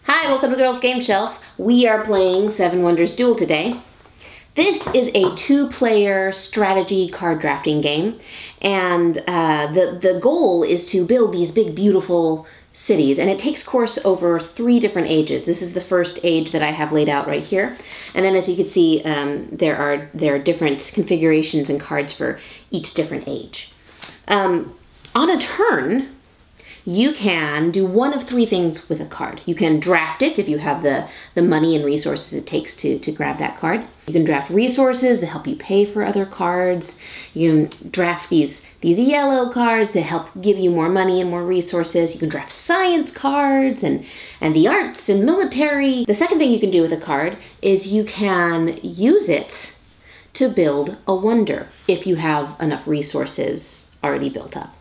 Hi, welcome to Girls Game Shelf. We are playing Seven Wonders Duel today. This is a two-player strategy card drafting game, and the goal is to build these big, beautiful cities, and it takes course over 3 different ages. This is the first age that I have laid out right here, and then as you can see, there are different configurations and cards for each different age. On a turn, you can do one of 3 things with a card. You can draft it if you have the money and resources it takes to grab that card. You can draft resources that help you pay for other cards. You can draft these yellow cards that help give you more money and more resources. You can draft science cards and the arts and military. The second thing you can do with a card is you can use it to build a wonder if you have enough resources already built up.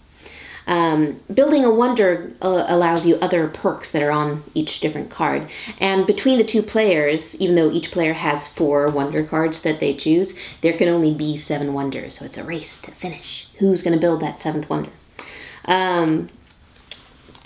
Building a wonder allows you other perks that are on each different card. And between the 2 players, even though each player has 4 wonder cards that they choose, there can only be 7 wonders. So it's a race to finish. Who's going to build that 7th wonder?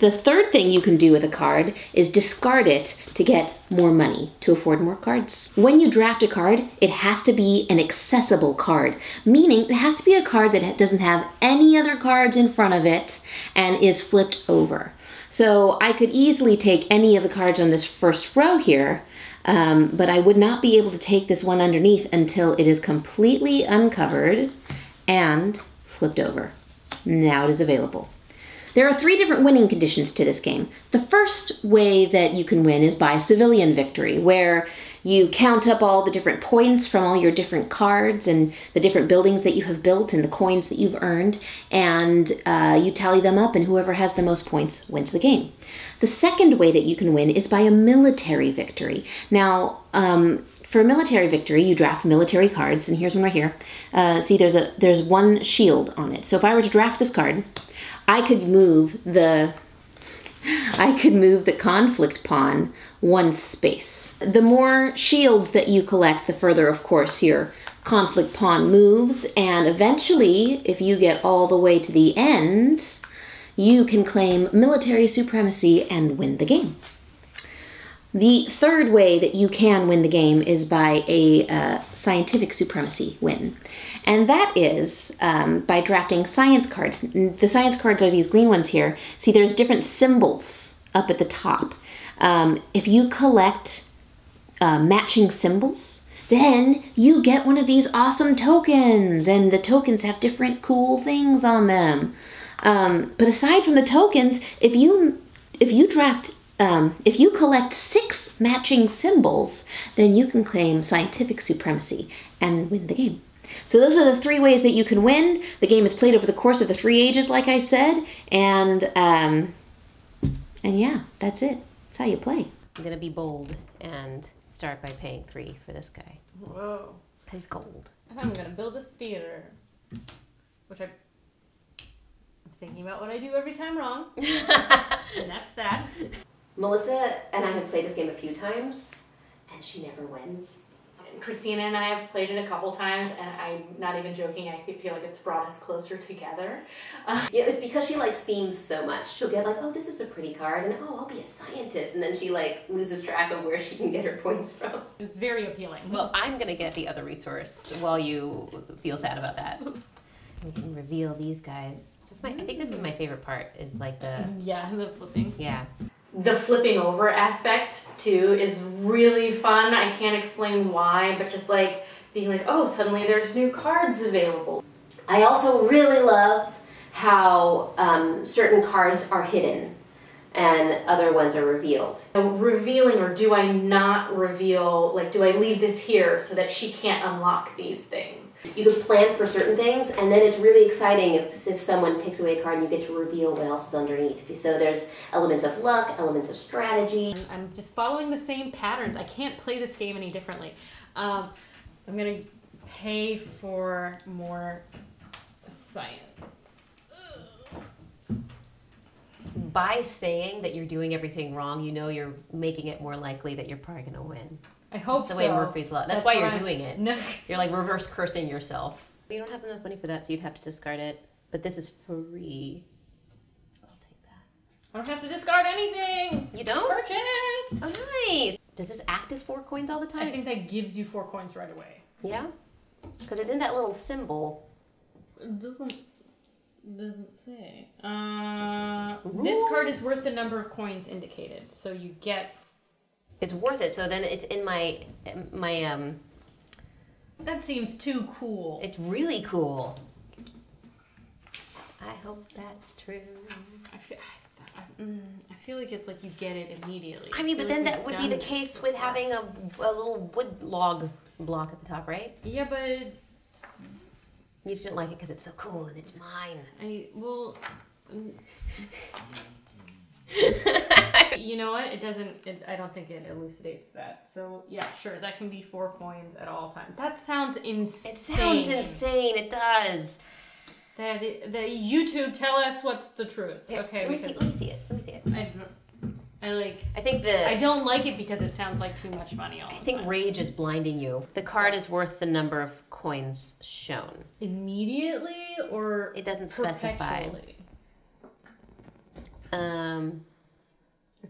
The third thing you can do with a card is discard it to get more money, to afford more cards. When you draft a card, it has to be an accessible card, meaning it has to be a card that doesn't have any other cards in front of it and is flipped over. So I could easily take any of the cards on this first row here, but I would not be able to take this one underneath until it is completely uncovered and flipped over. Now it is available. There are 3 different winning conditions to this game. The first way that you can win is by civilian victory, where you count up all the different points from all your different cards and the different buildings that you have built and the coins that you've earned, and you tally them up, and whoever has the most points wins the game. The second way that you can win is by a military victory. Now, for a military victory, you draft military cards, and here's one right here. See, there's one shield on it. So if I were to draft this card, I could move the conflict pawn 1 space. The more shields that you collect, the further, of course, your conflict pawn moves, and eventually, if you get all the way to the end, you can claim military supremacy and win the game. The third way that you can win the game is by a scientific supremacy win. And that is by drafting science cards. The science cards are these green ones here. See, there's different symbols up at the top. If you collect matching symbols, then you get one of these awesome tokens. And the tokens have different cool things on them. But aside from the tokens, if you collect 6 matching symbols, then you can claim scientific supremacy and win the game. So those are the 3 ways that you can win. The game is played over the course of the 3 ages, like I said, and yeah, that's it. That's how you play. I'm gonna be bold and start by paying 3 for this guy. Whoa. He's gold. I'm gonna build a theater, which I'm thinking about what I do every time wrong, and that's that. Melissa and I have played this game a few times, and she never wins. Christina and I have played it a couple times, and I'm not even joking, I feel like it's brought us closer together. Yeah, it's because she likes themes so much. She'll get like, oh, this is a pretty card, and oh, I'll be a scientist, and then she like loses track of where she can get her points from. It's very appealing. Well, I'm gonna get the other resource while you feel sad about that. We can reveal these guys. I think this is my favorite part, is like the... Yeah, the flipping. Yeah. The flipping over aspect, too, is really fun. I can't explain why, but just like being like, oh, suddenly there's new cards available. I also really love how certain cards are hidden and other ones are revealed. Revealing, or do I not reveal, like, do I leave this here so that she can't unlock these things? You can plan for certain things, and then it's really exciting if someone takes away a card and you get to reveal what else is underneath. So there's elements of luck, elements of strategy. I'm just following the same patterns. I can't play this game any differently. I'm gonna pay for more science. By saying that you're doing everything wrong, you know you're making it more likely that you're probably gonna win. I hope That's the way Murphy's Law. That's why you're doing it. No. You're like reverse cursing yourself. You don't have enough money for that, so you'd have to discard it. But this is free. I'll take that. I don't have to discard anything. You don't? Purchase. Oh, nice. Does this act as 4 coins all the time? I think that gives you 4 coins right away. Yeah? Because it's in that little symbol. It doesn't say. This card is worth the number of coins indicated. So you get... It's worth it, so then it's in my That seems too cool. It's really cool. I hope that's true. I feel like it's like you get it immediately. I mean, but then that would be the case with having a little wood log block at the top, right? Yeah, but... You just didn't like it because it's so cool and it's mine. You know what? It doesn't... I don't think it elucidates that. So, yeah, sure. That can be 4 coins at all times. That sounds insane. It sounds insane. It does. That YouTube, tell us what's the truth. Here, Okay, let me see it. I don't like it because it sounds like too much money all the time. I think rage is blinding you. The card is worth the number of coins shown. Immediately or it doesn't specify. I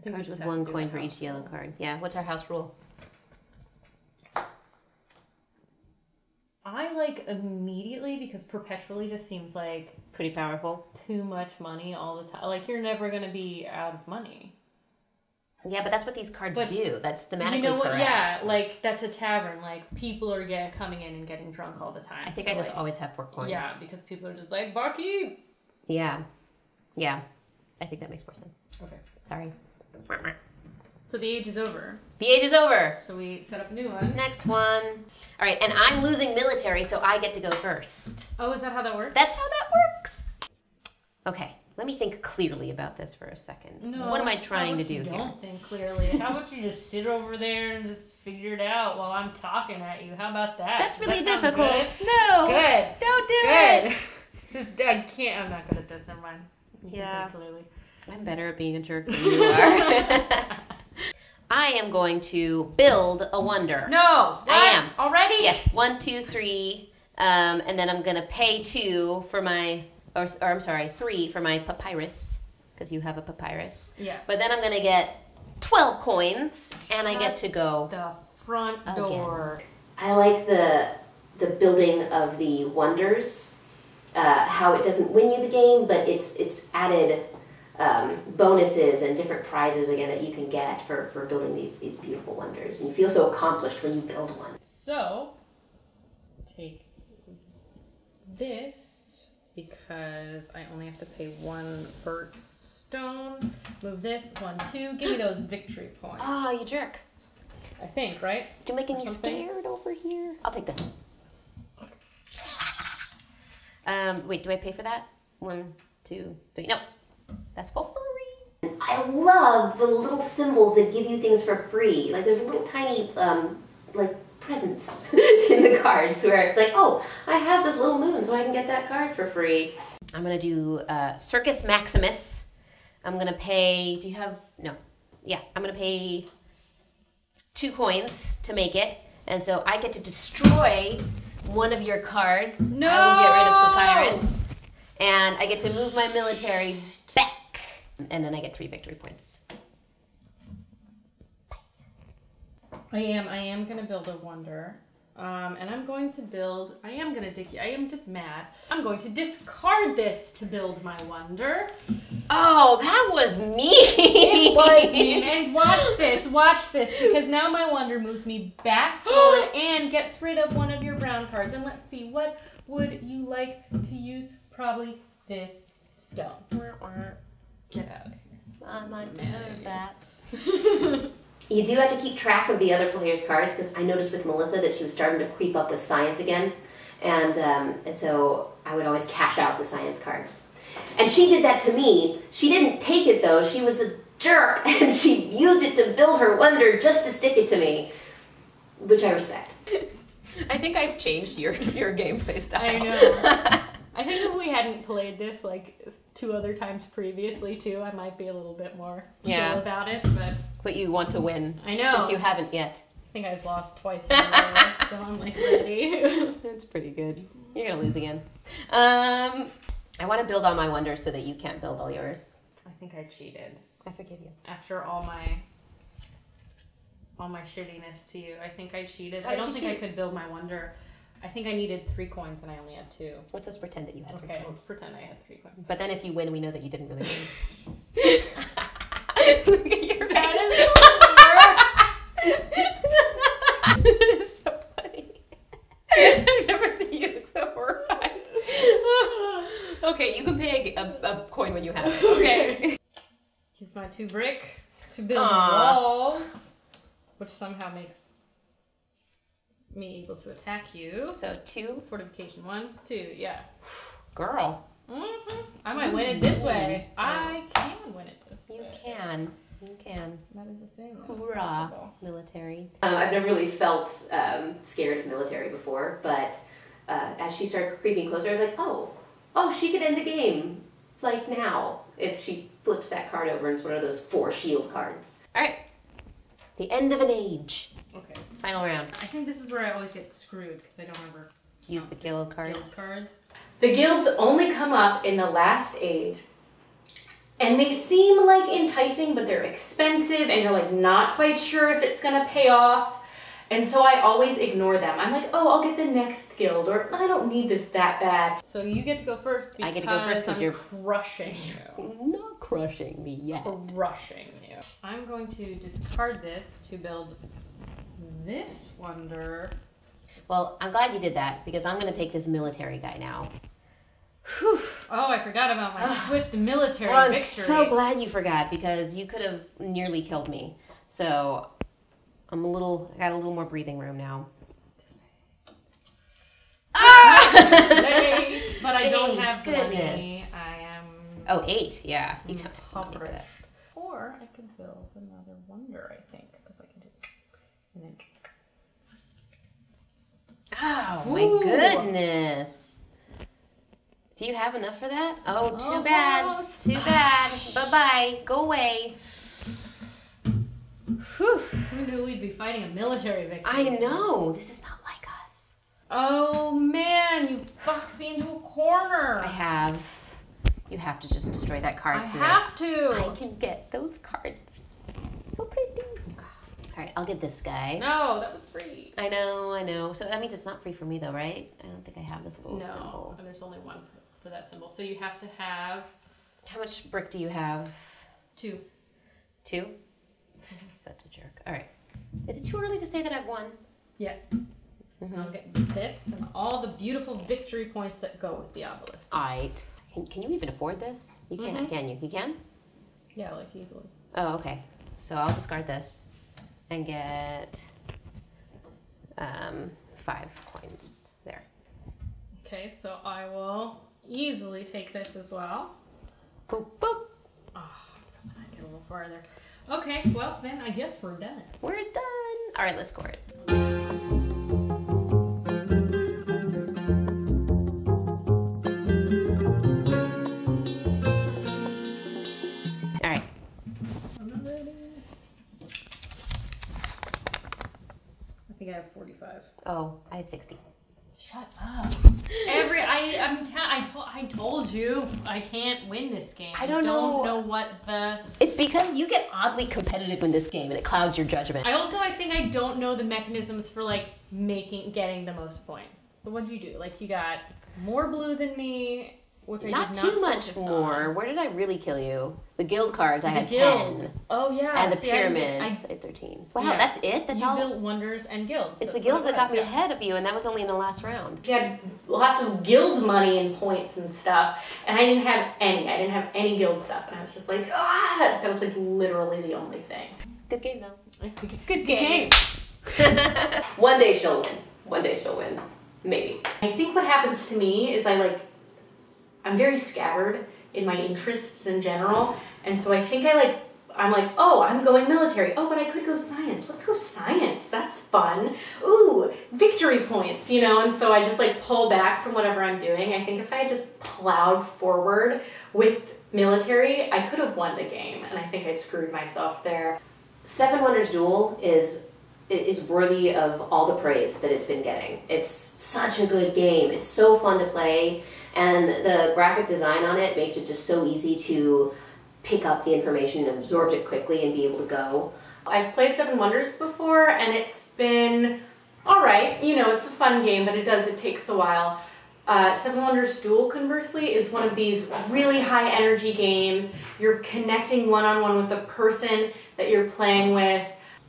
think cards with 1 coin for each yellow card. Yeah, what's our house rule? I like immediately because perpetually just seems like pretty powerful. Too much money all the time. Like you're never gonna be out of money. Yeah, but that's what these cards do. That's thematically you know what? correct. Yeah, like that's a tavern. Like people are coming in and getting drunk all the time. I think I just always have 4 coins. Yeah, because people are just like barkeep. Yeah, yeah. I think that makes more sense. Okay. Sorry. So the age is over. The age is over. So we set up a new one. Next one. All right, and I'm losing military, so I get to go first. Oh, is that how that works? That's how that works. Okay, let me think clearly about this for a second. No, what am I trying to do here? Don't think clearly. How about you just sit over there and just figure it out while I'm talking at you? How about that? That's really difficult. Good? No. Good. Don't do it. Just, I can't. I'm not good at this. Never mind. Yeah. Clearly. I'm better at being a jerk than you are. I am going to build a wonder. No! What? I am. Already? Yes, 1, 2, 3. And then I'm going to pay 2 for my, or I'm sorry, 3 for my papyrus, because you have a papyrus. Yeah. But then I'm going to get 12 coins, and I get to go the front door. Again. I like the building of the wonders, how it doesn't win you the game, but it's added bonuses and different prizes again that you can get for building these beautiful wonders, and you feel so accomplished when you build one. So take this because I only have to pay 1 per stone. Move this 1, 2. Give me those victory points. Oh, you jerk! I think, right? You're making me scared over here. I'll take this. Wait, do I pay for that? 1, 2, 3. No. That's for free. I love the little symbols that give you things for free. Like there's little tiny like presents in the cards where it's like, oh, I have this little moon, so I can get that card for free. I'm gonna do Circus Maximus. I'm gonna pay. Do you have no? Yeah, I'm gonna pay 2 coins to make it, and so I get to destroy one of your cards. No! I will get rid of Papyrus, and I get to move my military back, and then I get 3 victory points. I am gonna build a wonder, and I'm going to build. I am just mad. I'm going to discard this to build my wonder. Oh, that was mean. It was mean. And watch this, because now my wonder moves me back forward and gets rid of one of your brown cards. And let's see, what would you like to use? Probably this stone. Get out of here. I might deserve that. You do have to keep track of the other players' cards, because I noticed with Melissa that she was starting to creep up with science again, and so I would always cash out the science cards. And she did that to me. She didn't take it though. She was a jerk, and she used it to build her wonder just to stick it to me, which I respect. I think I've changed your gameplay style. I know. I think if we hadn't played this like 2 other times previously too, I might be a little bit more chill about it. But you want to win. I know. Since you haven't yet. I think I've lost twice in a row, so I'm like ready. That's pretty good. You're gonna lose again. I want to build all my wonders so that you can't build all yours. I think I cheated. I forgive you. After all my all my shittiness to you. I think I cheated. How I did don't you think I cheat? could build my wonder. I think I needed 3 coins and I only had 2. Let's just pretend that you had 3 Okay, coins. let's pretend I had 3 coins. But then if you win, we know that you didn't really win. Look at your face. That is so funny. I've never seen you look so horrified. Okay, you can pay a coin when you have it. Okay. Use my 2 brick to build Aw. walls, which somehow makes me able to attack you. So 2. Fortification 1, 2, yeah. Girl. I might win it this way. I can win it this way. You can. You can. That is a thing. That is Hoorah. possible. Military. I've never really felt scared of military before, but as she started creeping closer, I was like, oh, she could end the game, like now, if she flips that card over into one of those 4 shield cards. All right. The end of an age. Okay. Final round. I think this is where I always get screwed because I don't remember Use the guild cards. guild cards. The guilds only come up in the last age. And they seem like enticing, but they're expensive and you're like not quite sure if it's gonna pay off. And so I always ignore them. I'm like, oh, I'll get the next guild, or I don't need this that bad. So you get to go first. I get to go first 'cause I'm you're- crushing you. Not crushing me yet. Crushing you. I'm going to discard this to build this wonder. Well, I'm glad you did that because I'm going to take this military guy now. Whew. Oh, I forgot about my swift military Oh, I'm victory. so glad you forgot because you could have nearly killed me. So I got a little more breathing room now. Late, but I don't Thank have the money. goodness. I am Oh, 8. Yeah. You took impoverished. Or I could build another wonder, I think, because I can do it. And then Oh, my Ooh. goodness. Do you have enough for that? Oh, too bad. Almost. Too bad. Bye-bye. Go away. Whew. who knew we'd be fighting a military victory? I know. This is not like us. Oh man, you boxed me into a corner. I have. You have to just destroy that card. I so have that to. I can get those cards. So pretty. All right, I'll get this guy. No, that was free. I know. So that means it's not free for me though, right? I don't think I have this little No, symbol. there's only one for that symbol. So you have to have How much brick do you have? 2. 2? Such a jerk. All right. Is it too early to say that I've won? Yes. Mm-hmm. I'll get this and all the beautiful victory points that go with the obelisk. Alright. Can you even afford this? You can't, Mhm. can you? You can? Yeah, like easily. Oh, okay. So I'll discard this and get 5 coins there. Okay, so I will easily take this as well. Boop, boop. Oh, so then I get a little farther. Okay, well then I guess we're done. We're done. All right, let's score it. All right. I'm ready. I think I have 45. Oh, I have 60. Shut up. I told you I can't win this game. I don't know. know what the. It's because you get oddly competitive in this game and it clouds your judgment. I think I don't know the mechanisms for like getting the most points. So what do you do? Like you got more blue than me, which I Not did too not much focus more. on. Where did I really kill you? The guild cards, I had guild. 10. Oh yeah. And the See, pyramids, I had 13. Wow, Yeah. that's it? That's you all? built wonders and guilds. It's That's the guild what that it got was, me yeah. ahead of you, and that was only in the last round. He had lots of guild money and points and stuff, and I didn't have any. I didn't have any guild stuff, and I was just like, ah! That was like literally the only thing. Good game, though. Good game. One day she'll win. One day she'll win. Maybe. I think what happens to me is I'm very scattered in my interests in general, and so I think I'm like, oh, I'm going military. Oh, but I could go science. Let's go science. That's fun. Ooh, victory points, and so I just pull back from whatever I'm doing. I think if I had just plowed forward with military, I could have won the game, and I think I screwed myself there. Seven Wonders Duel is worthy of all the praise that it's been getting. It's such a good game. It's so fun to play, and the graphic design on it makes it just so easy to pick up the information and absorb it quickly and be able to go. I've played Seven Wonders before, and it's been all right. You know, it's a fun game, but it takes a while. Seven Wonders Duel, conversely, is one of these really high energy games. You're connecting one-on-one with the person that you're playing with.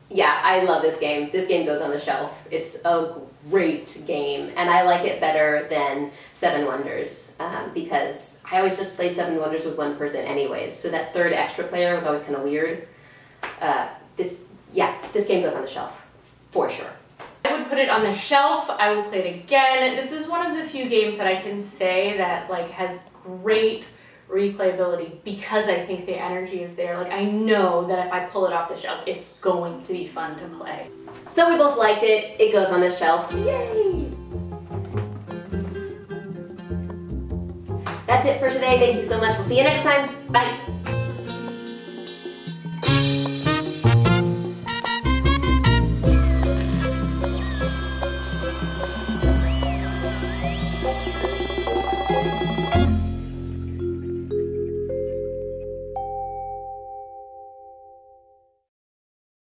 Yeah, I love this game. This game goes on the shelf. It's a great game, and I like it better than Seven Wonders because I always just played Seven Wonders with one person anyways, so that third extra player was always kind of weird. This game goes on the shelf, for sure. I would put it on the shelf. I would play it again. This is one of the few games that I can say that like has great replayability because I think the energy is there. Like I know that if I pull it off the shelf, it's going to be fun to play. So we both liked it. It goes on the shelf. Yay! That's it for today. Thank you so much. We'll see you next time. Bye.